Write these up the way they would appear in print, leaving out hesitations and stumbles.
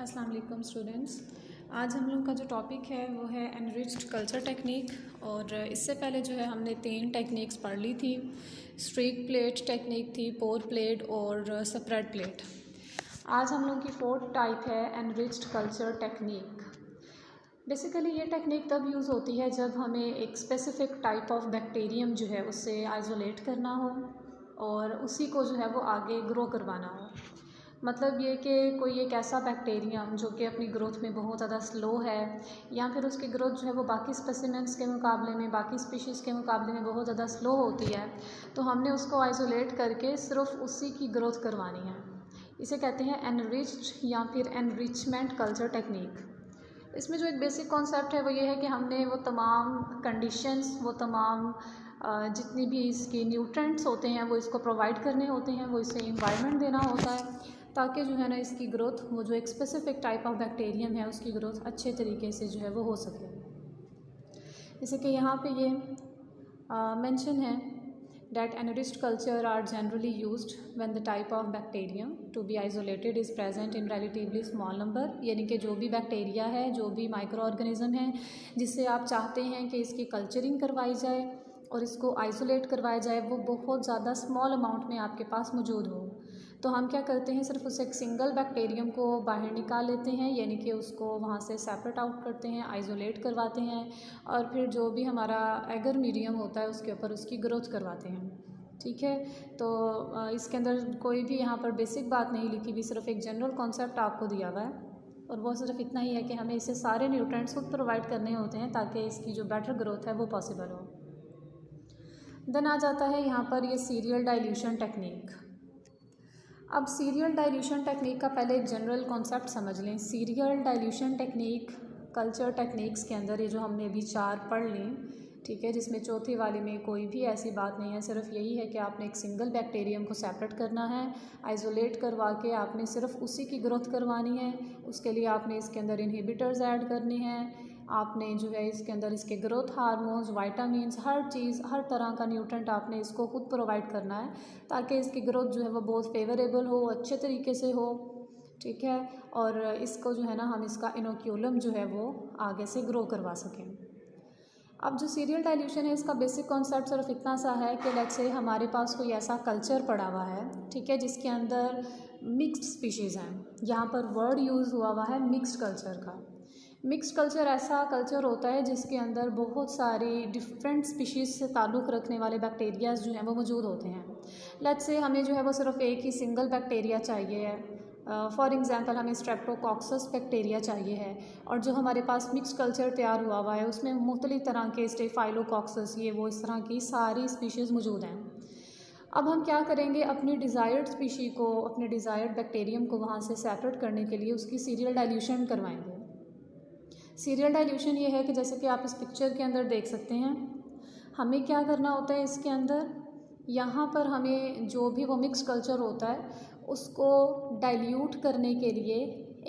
अस्सलाम वालेकुम स्टूडेंट्स। आज हम लोग का जो टॉपिक है वो है एनरिच्ड कल्चर टेक्निक। और इससे पहले जो है हमने 3 टेक्निक्स पढ़ ली थी। स्ट्रीक प्लेट टेक्निक थी, पोर प्लेट और स्प्रेड प्लेट। आज हम लोग की 4th टाइप है एनरिच्ड कल्चर टेक्निक। बेसिकली ये टेक्निक तब यूज़ होती है जब हमें एक स्पेसिफ़िक टाइप ऑफ बैक्टीरियम जो है उससे आइसोलेट करना हो और उसी को जो है वो आगे ग्रो करवाना हो। मतलब ये कि कोई एक ऐसा बैक्टीरियम जो कि अपनी ग्रोथ में बहुत ज़्यादा स्लो है या फिर उसकी ग्रोथ जो है वो बाकी स्पेसिमेंट्स के मुकाबले में, बाकी स्पीशीज़ के मुकाबले में बहुत ज़्यादा स्लो होती है, तो हमने उसको आइसोलेट करके सिर्फ उसी की ग्रोथ करवानी है। इसे कहते हैं एनरिच्ड या फिर एनरिचमेंट कल्चर टेक्निक। इसमें जो एक बेसिक कॉन्सेप्ट है वो ये है कि हमने वो तमाम कंडीशंस, वो तमाम जितनी भी इसकी न्यूट्रेंट्स होते हैं वो इसको प्रोवाइड करने होते हैं, वो इसे इन्वायरमेंट देना होता है ताकि जो है ना इसकी ग्रोथ, वो जो एक स्पेसिफ़िक टाइप ऑफ बैक्टीरियम है उसकी ग्रोथ अच्छे तरीके से जो है वो हो सके। जैसे कि यहाँ पे ये मेंशन है that enriched culture are generally used when the type of bacterium to be isolated is present in relatively small number। यानी कि जो भी बैक्टीरिया है, जो भी माइक्रो ऑर्गेनिज़म है जिससे आप चाहते हैं कि इसकी कल्चरिंग करवाई जाए और इसको आइसोलेट करवाया जाए, वो बहुत ज़्यादा स्मॉल अमाउंट में आपके पास मौजूद हो, तो हम क्या करते हैं, सिर्फ उस एक सिंगल बैक्टीरियम को बाहर निकाल लेते हैं, यानी कि उसको वहाँ से सेपरेट आउट करते हैं, आइसोलेट करवाते हैं और फिर जो भी हमारा एगर मीडियम होता है उसके ऊपर उसकी ग्रोथ करवाते हैं। ठीक है, तो इसके अंदर कोई भी यहाँ पर बेसिक बात नहीं लिखी हुई, सिर्फ एक जनरल कॉन्सेप्ट आपको दिया हुआ है और वो सिर्फ इतना ही है कि हमें इसे सारे न्यूट्रिएंट्स खुद प्रोवाइड करने होते हैं ताकि इसकी जो बेटर ग्रोथ है वो पॉसिबल हो। देन आ जाता है यहाँ पर ये सीरियल डाइल्यूशन टेक्निक। अब सीरियल डाइल्यूशन टेक्निक का पहले एक जनरल कॉन्सेप्ट समझ लें। Serial dilution technique culture techniques के अंदर ये जो हमने अभी 4 पढ़ ली, ठीक है, जिसमें चौथी वाले में कोई भी ऐसी बात नहीं है, सिर्फ यही है कि आपने एक सिंगल बैक्टीरियम को सेपरेट करना है, आइसोलेट करवा के आपने सिर्फ उसी की ग्रोथ करवानी है। उसके लिए आपने इसके अंदर इनहिबिटर्स ऐड करने हैं, आपने जो है इसके अंदर इसके ग्रोथ हार्मोन्स, वाइटामिन्स, हर चीज़, हर तरह का न्यूट्रेंट आपने इसको खुद प्रोवाइड करना है ताकि इसकी ग्रोथ जो है वो बहुत फेवरेबल हो, अच्छे तरीके से हो। ठीक है, और इसको जो है ना हम इसका इनोक्यूलम जो है वो आगे से ग्रो करवा सकें। अब जो सीरियल डाइल्यूशन है इसका बेसिक कॉन्सेप्ट सिर्फ इतना सा है कि लेट्स से हमारे पास कोई ऐसा कल्चर पड़ा हुआ है, ठीक है, जिसके अंदर मिक्स्ड स्पीशीज़ हैं। यहाँ पर वर्ड यूज़ हुआ है मिक्स्ड कल्चर का। मिक्स्ड कल्चर ऐसा कल्चर होता है जिसके अंदर बहुत सारी डिफरेंट स्पीशीज़ से ताल्लुक़ रखने वाले बैक्टीरियाज जो हैं वो मौजूद होते हैं। लेट्स से हमें जो है वो सिर्फ एक ही सिंगल बैक्टीरिया चाहिए है, फॉर एग्ज़ाम्पल हमें स्ट्रेप्टोकॉक्सस बैक्टीरिया चाहिए है और जो हमारे पास मिक्स कल्चर तैयार हुआ है उसमें मुख्तलिफ़ तरह के स्टेफाइलोकॉक्सस, ये वो इस तरह की सारी स्पीशीज़ मौजूद हैं। अब हम क्या करेंगे, अपनी डिज़ायर्ड स्पीशी को, अपने डिज़ायर्ड बैक्टीरियम को वहाँ से सेपरेट करने के लिए उसकी सीरियल डाइल्यूशन करवाएंगे। सीरियल डाइल्यूशन ये है कि जैसे कि आप इस पिक्चर के अंदर देख सकते हैं, हमें क्या करना होता है इसके अंदर, यहाँ पर हमें जो भी वो मिक्स कल्चर होता है उसको डाइल्यूट करने के लिए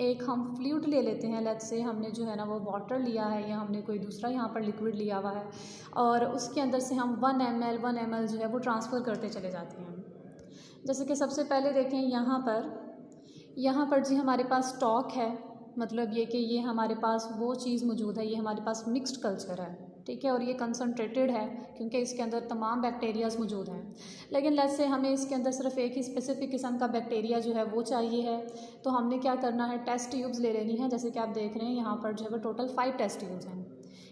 एक हम फ्लूइड ले लेते हैं। लेट्स से हमने जो है ना वो वाटर लिया है या हमने कोई दूसरा यहाँ पर लिक्विड लिया हुआ है और उसके अंदर से हम 1 ml जो है वो ट्रांसफ़र करते चले जाते हैं। जैसे कि सबसे पहले देखें यहाँ पर जी हमारे पास स्टॉक है, मतलब ये कि ये हमारे पास वो चीज़ मौजूद है, ये हमारे पास मिक्स्ड कल्चर है, ठीक है, और ये कंसनट्रेटेड है क्योंकि इसके अंदर तमाम बैक्टीरियाज मौजूद हैं। लेकिन लेट्स से हमें इसके अंदर सिर्फ एक ही स्पेसिफिक किस्म का बैक्टीरिया जो है वो चाहिए है, तो हमने क्या करना है, टेस्ट ट्यूब्स ले लेनी है। जैसे कि आप देख रहे हैं यहाँ पर जो है वो टोटल 5 टेस्ट ट्यूब्स हैं।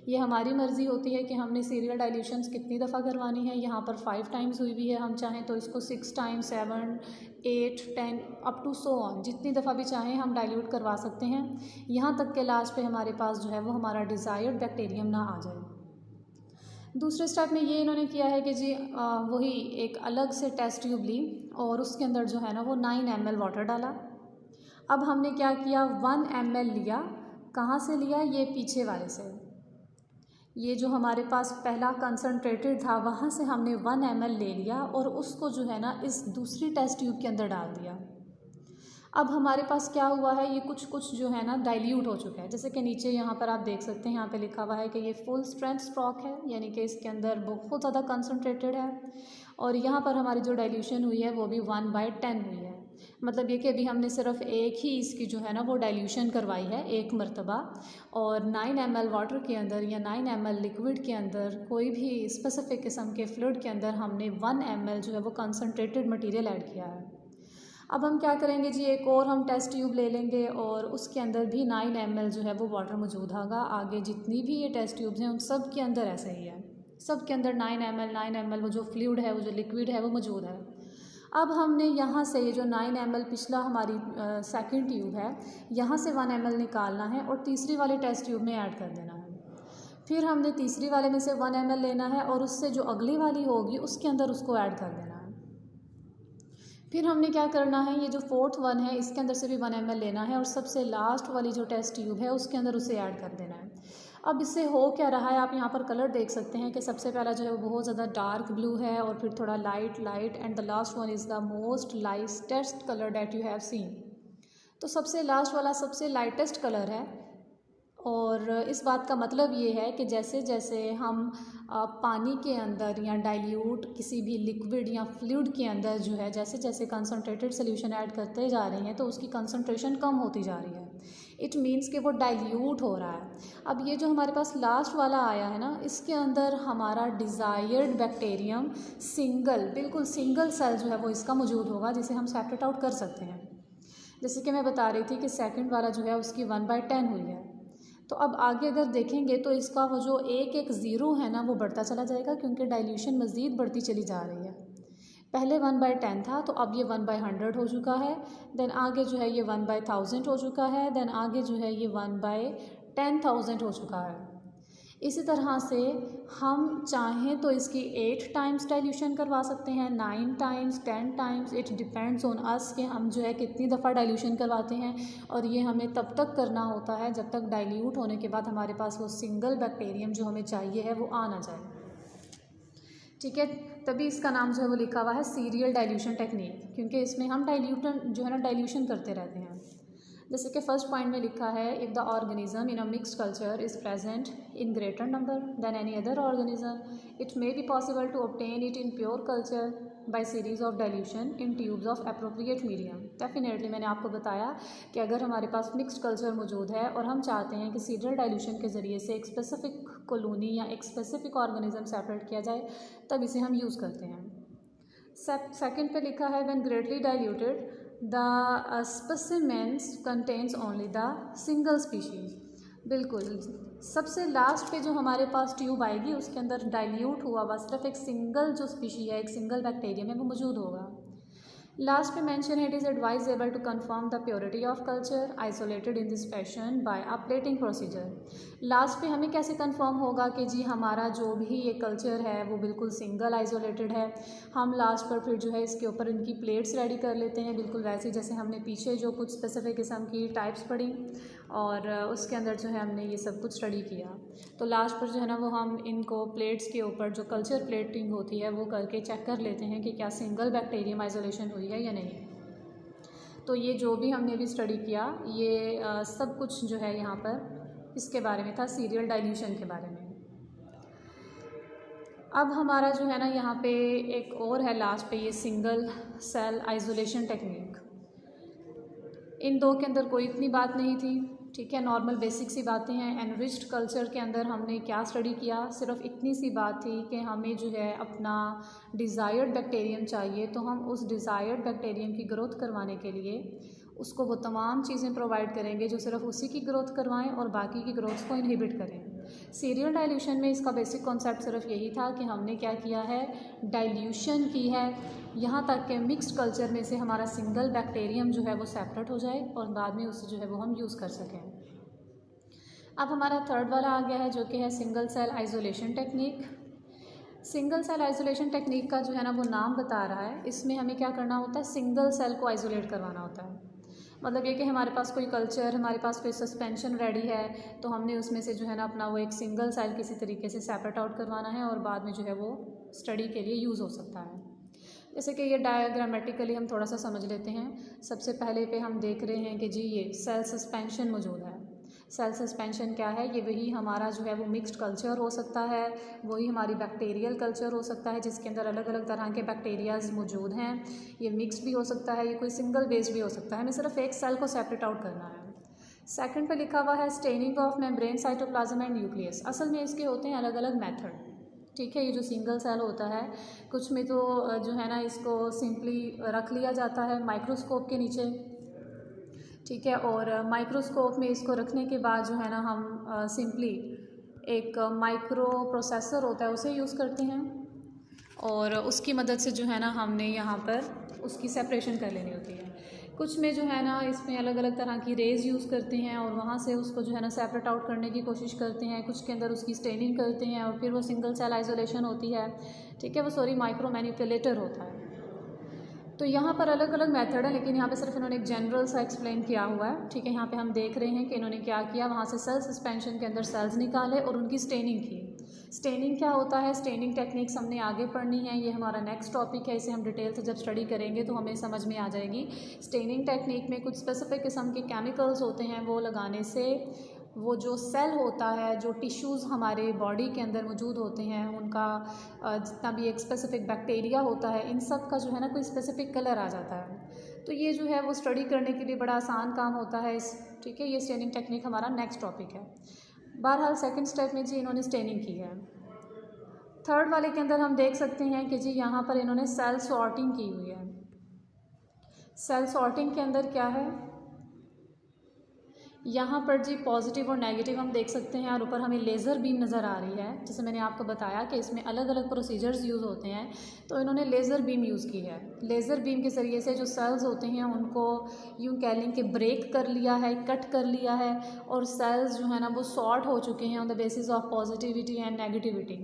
ये हमारी मर्ज़ी होती है कि हमने सीरियल डाइल्यूशंस कितनी दफ़ा करवानी है। यहाँ पर 5 टाइम्स हुई भी है, हम चाहें तो इसको 6 times, 7, 8, 10 up to so on, जितनी दफ़ा भी चाहें हम डाइल्यूट करवा सकते हैं, यहाँ तक के लास्ट पे हमारे पास जो है वो हमारा डिज़ायर्ड बैक्टीरियम ना आ जाए। दूसरे स्टेप में ये इन्होंने किया है कि जी वही एक अलग से टेस्ट ट्यूब ली और उसके अंदर जो है ना वो 9 ml वाटर डाला। अब हमने क्या किया, 1 ml लिया, कहाँ से लिया, ये पीछे वाले से, ये जो हमारे पास पहला कंसनट्रेटेड था वहाँ से हमने 1 ml ले लिया और उसको जो है ना इस दूसरी टेस्ट ट्यूब के अंदर डाल दिया। अब हमारे पास क्या हुआ है, ये कुछ जो है ना डाइल्यूट हो चुका है। जैसे कि नीचे यहाँ पर आप देख सकते हैं, यहाँ पे लिखा हुआ है कि ये फुल स्ट्रेंथ स्टॉक है, यानी कि इसके अंदर बहुत ज़्यादा कंसनट्रेटेड है और यहाँ पर हमारी जो डाइल्यूशन हुई है वो भी 1/10 हुई है। मतलब ये कि अभी हमने सिर्फ एक ही इसकी जो है ना वो डाइल्यूशन करवाई है एक मरतबा, और 9 ml वाटर के अंदर या 9 ml लिक्विड के अंदर कोई भी स्पेसिफिक किस्म के फ्लूइड के अंदर हमने 1 ml जो है वो कंसनट्रेटेड मटेरियल ऐड किया है। अब हम क्या करेंगे जी, एक और हम टेस्ट ट्यूब ले लेंगे और उसके अंदर भी 9 ml जो है वो वाटर मौजूद होगा। आगे जितनी भी ये टेस्ट ट्यूब्स हैं उन सब के अंदर ऐसा ही है, सब के अंदर 9 ml वो जो फ्लूइड है, वो जो लिक्विड है वो मौजूद है। अब हमने यहाँ से ये जो 9 ml पिछला हमारी सेकंड ट्यूब है, यहाँ से 1 ml निकालना है और तीसरी वाले टेस्ट ट्यूब में ऐड कर देना है। फिर हमने तीसरी वाले में से 1 ml लेना है और उससे जो अगली वाली होगी उसके अंदर उसको ऐड कर देना है। फिर हमने क्या करना है, ये जो फोर्थ वन है इसके अंदर से भी 1 ml लेना है और सबसे लास्ट वाली जो टेस्ट ट्यूब है उसके अंदर उसे ऐड कर देना है। अब इससे हो क्या रहा है, आप यहाँ पर कलर देख सकते हैं कि सबसे पहला जो है वो बहुत ज़्यादा डार्क ब्लू है और फिर थोड़ा light and the last one is the most lightest colour that you have seen. तो सबसे लास्ट वाला सबसे लाइटेस्ट कलर है और इस बात का मतलब ये है कि जैसे जैसे हम पानी के अंदर या डाइल्यूट किसी भी लिक्विड या फ्लूइड के अंदर जो है जैसे जैसे कंसनट्रेटेड सोल्यूशन ऐड करते जा रहे हैं तो उसकी कंसनट्रेशन कम होती जा रही है। इट मीन्स कि वो डाइल्यूट हो रहा है। अब ये जो हमारे पास लास्ट वाला आया है ना, इसके अंदर हमारा डिज़ायर्ड बैक्टीरियम बिल्कुल सिंगल सेल जो है वो इसका मौजूद होगा, जिसे हम सेपरेट आउट कर सकते हैं। जैसे कि मैं बता रही थी कि सेकंड वाला जो है उसकी 1/10 हुई है। तो अब आगे अगर देखेंगे तो इसका वो जो एक ज़ीरो है ना वो बढ़ता चला जाएगा, क्योंकि डाइल्यूशन मज़ीद बढ़ती चली जा रही है। पहले 1/10 था तो अब ये 1/100 हो चुका है, देन आगे जो है ये 1/1000 हो चुका है, देन आगे जो है ये 1/10,000 हो चुका है। इसी तरह से हम चाहें तो इसकी 8 टाइम्स डाइल्यूशन करवा सकते हैं, 9 times, 10 times, it depends on us कि हम जो है कितनी दफ़ा डाइल्यूशन करवाते हैं। और ये हमें तब तक करना होता है जब तक डाइल्यूट होने के बाद हमारे पास वो सिंगल बैक्टीरियम जो हमें चाहिए है वो आ ना जाए। ठीक है, तभी इसका नाम जो है वो लिखा हुआ है सीरियल डाइल्यूशन टेक्निक, क्योंकि इसमें हम डाइल्यूशन करते रहते हैं। जैसे कि फर्स्ट पॉइंट में लिखा है, if the organism in a mixed culture is present in greater number than any other organism, it may be possible to obtain it in pure culture by series of dilution in tubes of appropriate medium. Definitely मैंने आपको बताया कि अगर हमारे पास mixed culture मौजूद है और हम चाहते हैं कि सीरियल डाइल्यूशन के ज़रिए से एक स्पेसिफिक कॉलोनी या एक स्पेसिफिक ऑर्गेनिज्म सेपरेट किया जाए, तब इसे हम यूज़ करते हैं। सेकंड पे लिखा है, when greatly diluted the specimens contains only the single species. बिल्कुल सबसे लास्ट पे जो हमारे पास ट्यूब आएगी उसके अंदर डाइल्यूट हुआ हुआ सिर्फ एक सिंगल जो स्पीशी है, एक सिंगल बैक्टीरियम है, वो मौजूद होगा। लास्ट पे मेंशन है, it is advisable to confirm the purity of culture isolated in this fashion by a plating procedure. Last पे हमें कैसे कंफर्म होगा कि जी हमारा जो भी ये कल्चर है वो बिल्कुल सिंगल आइसोलेटेड है। हम लास्ट पर फिर जो है इसके ऊपर इनकी प्लेट्स रेडी कर लेते हैं, बिल्कुल वैसे जैसे हमने पीछे जो कुछ स्पेसिफिक किस्म की टाइप्स पढ़ी और उसके अंदर जो है हमने ये सब कुछ स्टडी किया। तो लास्ट पर जो है ना वो हम इनको प्लेट्स के ऊपर जो कल्चर प्लेटिंग होती है वो करके चेक कर लेते हैं कि क्या सिंगल बैक्टीरियम आइसोलेशन हुई है या नहीं। तो ये जो भी हमने भी स्टडी किया ये सब कुछ जो है यहाँ पर इसके बारे में था, सीरियल डाइल्यूशन के बारे में। अब हमारा जो है ना यहाँ पे एक और है लास्ट पे, ये सिंगल सेल आइसोलेशन टेक्निक। इन दो के अंदर कोई इतनी बात नहीं थी, ठीक है, नॉर्मल बेसिक सी बातें हैं। एनरिच्ड कल्चर के अंदर हमने क्या स्टडी किया, सिर्फ इतनी सी बात थी कि हमें जो है अपना डिज़ायर्ड बैक्टीरियम चाहिए, तो हम उस डिज़ायर्ड बैक्टीरियम की ग्रोथ करवाने के लिए उसको वो तमाम चीज़ें प्रोवाइड करेंगे जो सिर्फ उसी की ग्रोथ करवाएं और बाकी की ग्रोथ को इनहिबिट करें। सीरियल डाइल्यूशन में इसका बेसिक कॉन्सेप्ट सिर्फ यही था कि हमने क्या किया है, डाइल्यूशन की है यहाँ तक कि मिक्स्ड कल्चर में से हमारा सिंगल बैक्टीरियम जो है वो सेपरेट हो जाए और बाद में उसे जो है वो हम यूज़ कर सकें। अब हमारा थर्ड वाला आ गया है जो कि है single cell isolation technique. Single cell isolation technique का जो है ना वो नाम बता रहा है, इसमें हमें क्या करना होता है, सिंगल सेल को आइसोलेट करवाना होता है। मतलब ये कि हमारे पास कोई कल्चर, हमारे पास कोई सस्पेंशन रेडी है, तो हमने उसमें से जो है ना अपना वो एक सिंगल सेल किसी तरीके से सेपरेट आउट करवाना है और बाद में जो है वो स्टडी के लिए यूज़ हो सकता है। जैसे कि ये डायग्रामेटिकली हम थोड़ा सा समझ लेते हैं। सबसे पहले पे हम देख रहे हैं कि जी ये सेल सस्पेंशन मौजूद है। सेल सस्पेंशन क्या है? ये वही हमारा जो है वो मिक्स्ड कल्चर हो सकता है, वही हमारी बैक्टीरियल कल्चर हो सकता है जिसके अंदर अलग अलग तरह के बैक्टीरियाज मौजूद हैं। ये मिक्स भी हो सकता है, ये कोई सिंगल बेस भी हो सकता है, हमें सिर्फ एक सेल को सेपरेट आउट करना है। सेकंड पे लिखा हुआ है staining of membrane, cytoplasm and nucleus. असल में इसके होते हैं अलग अलग मेथड, ठीक है। ये जो सिंगल सेल होता है, कुछ में तो जो है ना इसको सिंपली रख लिया जाता है माइक्रोस्कोप के नीचे, ठीक है, और माइक्रोस्कोप में इसको रखने के बाद जो है ना हम सिंपली एक माइक्रो प्रोसेसर होता है उसे यूज़ करते हैं और उसकी मदद से जो है ना हमने यहाँ पर उसकी सेपरेशन कर लेनी होती है। कुछ में जो है ना इसमें अलग अलग तरह की रेज़ यूज़ करते हैं और वहाँ से उसको जो है ना सेपरेट आउट करने की कोशिश करते हैं। कुछ के अंदर उसकी स्टेनिंग करते हैं और फिर वो सिंगल सेल आइसोलेशन होती है, ठीक है, वो सॉरी माइक्रो मैनिपुलेटर होता है। तो यहाँ पर अलग अलग मेथड है, लेकिन यहाँ पे सिर्फ इन्होंने एक जनरल सा एक्सप्लेन किया हुआ है, ठीक है। यहाँ पे हम देख रहे हैं कि इन्होंने क्या किया, वहाँ से सेल सस्पेंशन के अंदर सेल्स निकाले और उनकी स्टेनिंग की। स्टेनिंग क्या होता है, स्टेनिंग टेक्निक्स हमने आगे पढ़नी है, ये हमारा नेक्स्ट टॉपिक है, इसे हम डिटेल से जब स्टडी करेंगे तो हमें समझ में आ जाएगी। स्टेनिंग टेक्निक में कुछ स्पेसिफिक किस्म के केमिकल्स होते हैं, वो लगाने से वो जो सेल होता है, जो टिश्यूज़ हमारे बॉडी के अंदर मौजूद होते हैं, उनका जितना भी एक स्पेसिफिक बैक्टीरिया होता है, इन सब का जो है ना कोई स्पेसिफिक कलर आ जाता है। तो ये जो है वो स्टडी करने के लिए बड़ा आसान काम होता है ठीक है। ये स्टेनिंग टेक्निक हमारा नेक्स्ट टॉपिक है। बहरहाल सेकंड स्टेप में जी इन्होंने स्टेनिंग की है। थर्ड वाले के अंदर हम देख सकते हैं कि जी यहाँ पर इन्होंने सेल सॉर्टिंग की हुई है। सेल सॉर्टिंग के अंदर क्या है, यहाँ पर जी पॉजिटिव और नेगेटिव हम देख सकते हैं और ऊपर हमें लेज़र बीम नज़र आ रही है। जैसे मैंने आपको बताया कि इसमें अलग अलग प्रोसीजर्स यूज़ होते हैं, तो इन्होंने लेज़र बीम यूज़ की है। लेज़र बीम के ज़रिए से जो सेल्स होते हैं उनको यूँ कह लें कि ब्रेक कर लिया है, कट कर लिया है, और सेल्स जो है ना वो सॉर्ट हो चुके हैं on the basis of positivity and negativity,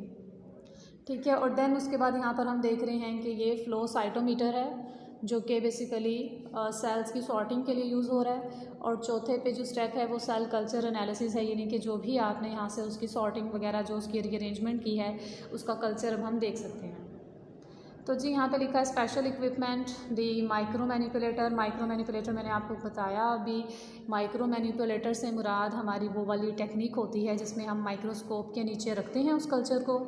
ठीक है। और देन उसके बाद यहाँ पर हम देख रहे हैं कि ये फ्लो साइटोमीटर है जो कि बेसिकली सेल्स की सॉर्टिंग के लिए यूज़ हो रहा है। और चौथे पे जो स्टेप है वो सेल कल्चर एनालिसिस है, यानी कि जो भी आपने यहाँ से उसकी सॉर्टिंग वगैरह जो उसकी रीअरेंजमेंट की है उसका कल्चर अब हम देख सकते हैं। तो जी यहाँ पे लिखा है स्पेशल इक्विपमेंट दी माइक्रो मैनिपुलेटर। माइक्रो मैनिपुलेटर मैंने आपको बताया अभी, माइक्रो मैनिपुलेटर से मुराद हमारी वो वाली टेक्निक होती है जिसमें हम माइक्रोस्कोप के नीचे रखते हैं उस कल्चर को,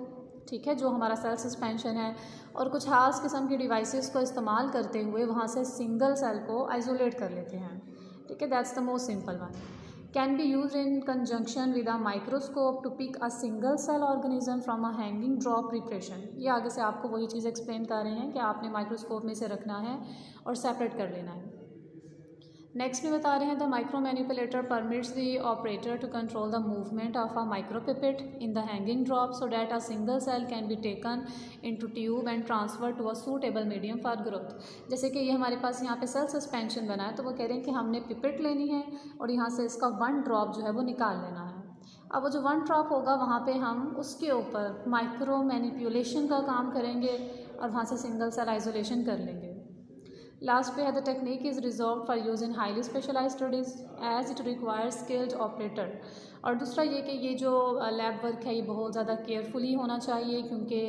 ठीक है, जो हमारा सेल सस्पेंशन है, और कुछ खास किस्म की डिवाइसेस को इस्तेमाल करते हुए वहाँ से सिंगल सेल को आइसोलेट कर लेते हैं, ठीक है। That's the most simple one. Can be use in conjunction with a microscope to pick a single cell organism from a hanging drop preparation. ये आगे से आपको वही चीज़ एक्सप्लेन कर रहे हैं कि आपने माइक्रोस्कोप में से रखना है और सेपरेट कर लेना है। नेक्स्ट में बता रहे हैं the micromanipulator permits the operator to control the movement of a micropipette in the hanging drop so that a single cell can be taken into tube and transfer to a suitable medium for growth. जैसे कि ये हमारे पास यहाँ पे cell suspension बना है, तो वो कह रहे हैं कि हमने पिपेट लेनी है और यहाँ से इसका 1 ड्रॉप जो है वो निकाल लेना है। अब वो जो 1 ड्रॉप होगा वहाँ पे हम उसके ऊपर माइक्रो मैनिपुलेशन का काम करेंगे और वहाँ से सिंगल सेल आइसोलेशन कर लेंगे। लास्ट पे है the technique is reserved for use in highly specialised studies as it requires skilled operator. और दूसरा ये कि ये जो लैब वर्क है ये बहुत ज़्यादा केयरफुली होना चाहिए क्योंकि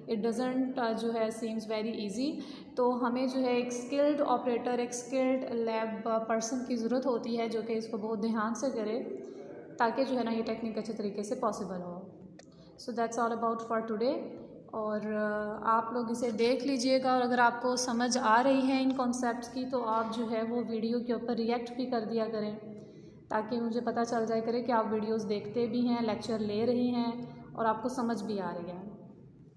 इट डजेंट जो है सीम्स वेरी इजी। तो हमें जो है एक स्किल्ड ऑपरेटर, एक स्किल्ड लैब पर्सन की ज़रूरत होती है जो कि इसको बहुत ध्यान से करे ताकि जो है ना ये टेक्निक अच्छे तरीके से पॉसिबल हो। So that's all about for today. और आप लोग इसे देख लीजिएगा और अगर आपको समझ आ रही है इन कॉन्सेप्ट्स की तो आप जो है वो वीडियो के ऊपर रिएक्ट भी कर दिया करें ताकि मुझे पता चल जाए करे कि आप वीडियोस देखते भी हैं, लेक्चर ले रहे हैं और आपको समझ भी आ रही है।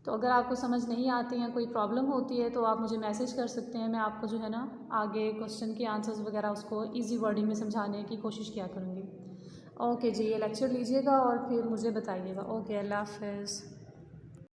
तो अगर आपको समझ नहीं आती हैं, कोई प्रॉब्लम होती है तो आप मुझे मैसेज कर सकते हैं, मैं आपको जो है ना आगे क्वेश्चन के आंसर्स वगैरह उसको ईजी वर्डिंग में समझाने की कोशिश किया करूँगी। ओके जी, ये लेक्चर लीजिएगा और फिर मुझे बताइएगा। ओके, अल्लाह हाफ़िज़।